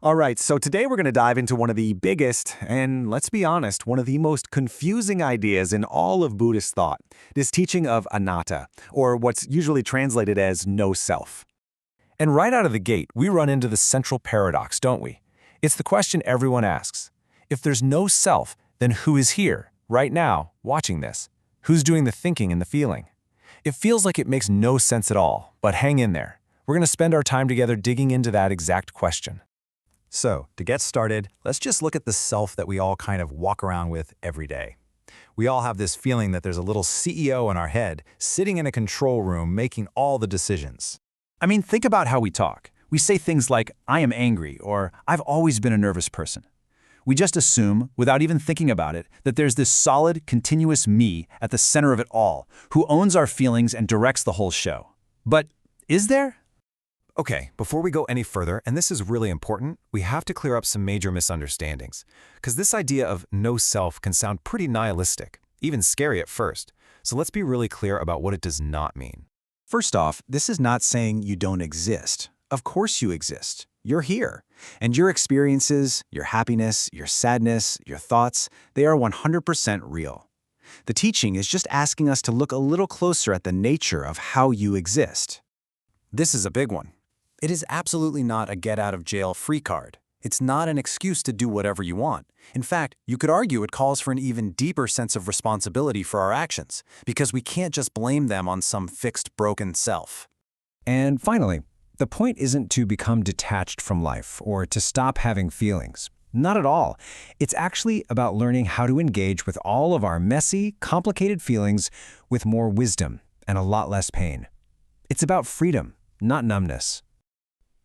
All right, so today we're going to dive into one of the biggest, and let's be honest, one of the most confusing ideas in all of Buddhist thought, this teaching of anatta, or what's usually translated as no self. And right out of the gate, we run into the central paradox, don't we? It's the question everyone asks. If there's no self, then who is here, right now, watching this? Who's doing the thinking and the feeling? It feels like it makes no sense at all, but hang in there. We're going to spend our time together digging into that exact question. So, to get started, let's just look at the self that we all kind of walk around with every day. We all have this feeling that there's a little CEO in our head, sitting in a control room, making all the decisions. I mean, think about how we talk. We say things like, I am angry, or I've always been a nervous person. We just assume, without even thinking about it, that there's this solid, continuous me at the center of it all, who owns our feelings and directs the whole show. But is there? Okay, before we go any further, and this is really important, we have to clear up some major misunderstandings. Because this idea of no self can sound pretty nihilistic, even scary at first. So let's be really clear about what it does not mean. First off, this is not saying you don't exist. Of course you exist. You're here. And your experiences, your happiness, your sadness, your thoughts, they are 100% real. The teaching is just asking us to look a little closer at the nature of how you exist. This is a big one. It is absolutely not a get-out-of-jail-free card. It's not an excuse to do whatever you want. In fact, you could argue it calls for an even deeper sense of responsibility for our actions, because we can't just blame them on some fixed, broken self. And finally, the point isn't to become detached from life or to stop having feelings. Not at all. It's actually about learning how to engage with all of our messy, complicated feelings with more wisdom and a lot less pain. It's about freedom, not numbness.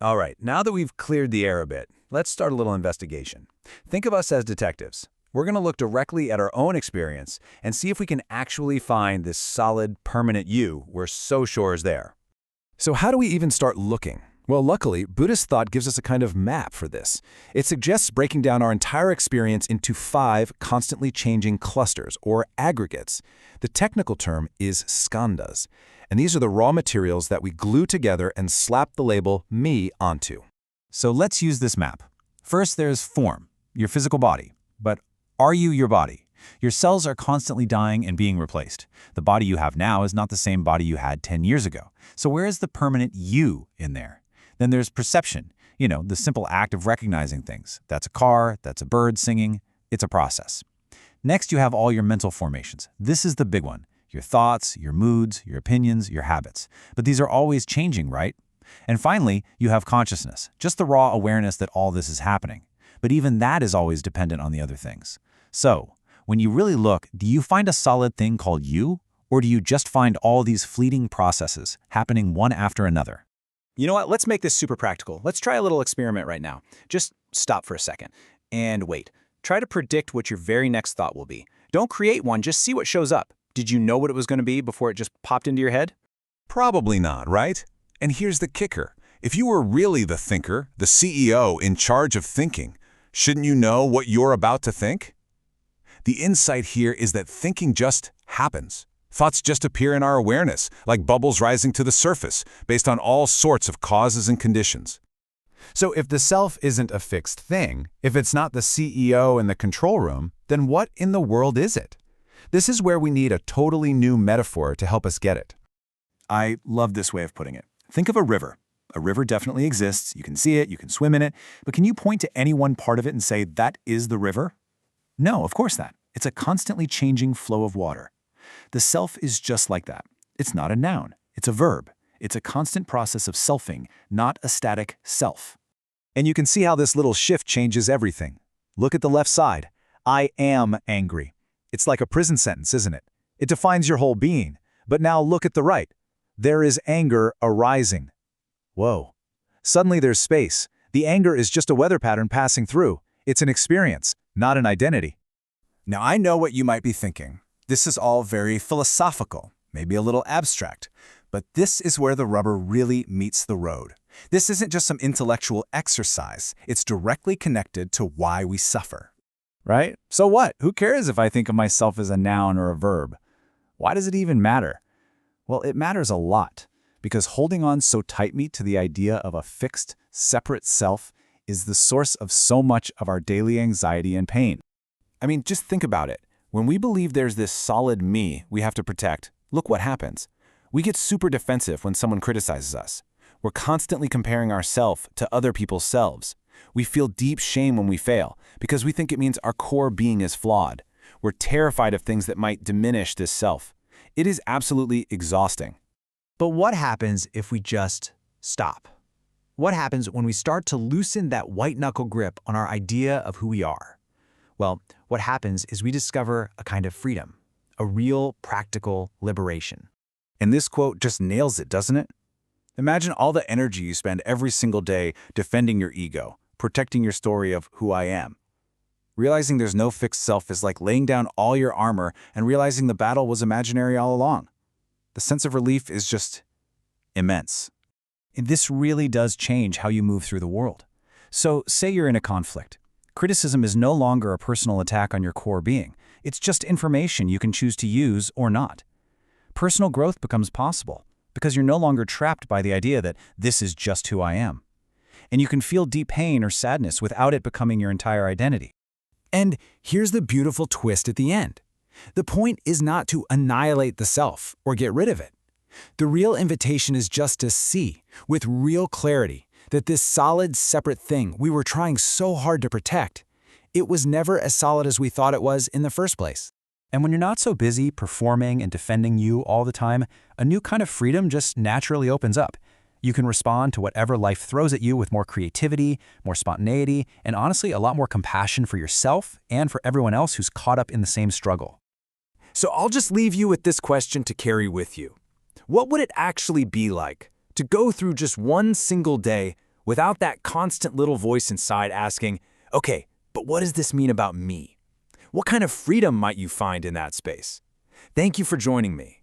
All right, now that we've cleared the air a bit, let's start a little investigation. Think of us as detectives. We're going to look directly at our own experience and see if we can actually find this solid, permanent you we're so sure is there. So how do we even start looking? Well, luckily, Buddhist thought gives us a kind of map for this. It suggests breaking down our entire experience into 5 constantly changing clusters, or aggregates. The technical term is skandhas, and these are the raw materials that we glue together and slap the label me onto. So let's use this map. First, there's form, your physical body. But are you your body? Your cells are constantly dying and being replaced. The body you have now is not the same body you had 10 years ago. So where is the permanent you in there? Then there's perception, the simple act of recognizing things. That's a car, that's a bird singing. It's a process. Next, you have all your mental formations. This is the big one. Your thoughts, your moods, your opinions, your habits. But these are always changing, right? And finally, you have consciousness, just the raw awareness that all this is happening. But even that is always dependent on the other things. So, when you really look, do you find a solid thing called you? Or do you just find all these fleeting processes happening one after another? You know what? Let's make this super practical. Let's try a little experiment right now. Just stop for a second and wait. Try to predict what your very next thought will be. Don't create one, just see what shows up. Did you know what it was going to be before it just popped into your head? Probably not, right? And here's the kicker. If you were really the thinker, the CEO in charge of thinking, shouldn't you know what you're about to think? The insight here is that thinking just happens. Thoughts just appear in our awareness, like bubbles rising to the surface, based on all sorts of causes and conditions. So if the self isn't a fixed thing, if it's not the CEO in the control room, then what in the world is it? This is where we need a totally new metaphor to help us get it. I love this way of putting it. Think of a river. A river definitely exists. You can see it, you can swim in it. But can you point to any one part of it and say, that is the river? No, of course not. It's a constantly changing flow of water. The self is just like that. It's not a noun. It's a verb. It's a constant process of selfing, not a static self. And you can see how this little shift changes everything. Look at the left side. I am angry. It's like a prison sentence, isn't it? It defines your whole being. But now look at the right. There is anger arising. Whoa. Suddenly there's space. The anger is just a weather pattern passing through. It's an experience, not an identity. Now I know what you might be thinking. This is all very philosophical, maybe a little abstract, but this is where the rubber really meets the road. This isn't just some intellectual exercise. It's directly connected to why we suffer. Right? So what? Who cares if I think of myself as a noun or a verb? Why does it even matter? Well, it matters a lot, because holding on so tightly to the idea of a fixed, separate self is the source of so much of our daily anxiety and pain. I mean, just think about it. When we believe there's this solid me we have to protect, look what happens. We get super defensive when someone criticizes us. We're constantly comparing ourselves to other people's selves. We feel deep shame when we fail because we think it means our core being is flawed. We're terrified of things that might diminish this self. It is absolutely exhausting. But what happens if we just stop? What happens when we start to loosen that white-knuckle grip on our idea of who we are? Well, what happens is we discover a kind of freedom, a real, practical liberation. And this quote just nails it, doesn't it? Imagine all the energy you spend every single day defending your ego, protecting your story of who I am. Realizing there's no fixed self is like laying down all your armor and realizing the battle was imaginary all along. The sense of relief is just immense. And this really does change how you move through the world. So, say you're in a conflict. Criticism is no longer a personal attack on your core being. It's just information you can choose to use or not. Personal growth becomes possible because you're no longer trapped by the idea that this is just who I am. And you can feel deep pain or sadness without it becoming your entire identity. And here's the beautiful twist at the end. The point is not to annihilate the self or get rid of it. The real invitation is just to see, with real clarity, that this solid, separate thing we were trying so hard to protect, it was never as solid as we thought it was in the first place. And when you're not so busy performing and defending you all the time, a new kind of freedom just naturally opens up. You can respond to whatever life throws at you with more creativity, more spontaneity, and honestly, a lot more compassion for yourself and for everyone else who's caught up in the same struggle. So I'll just leave you with this question to carry with you. What would it actually be like to go through just one single day without that constant little voice inside asking, okay, but what does this mean about me? What kind of freedom might you find in that space? Thank you for joining me.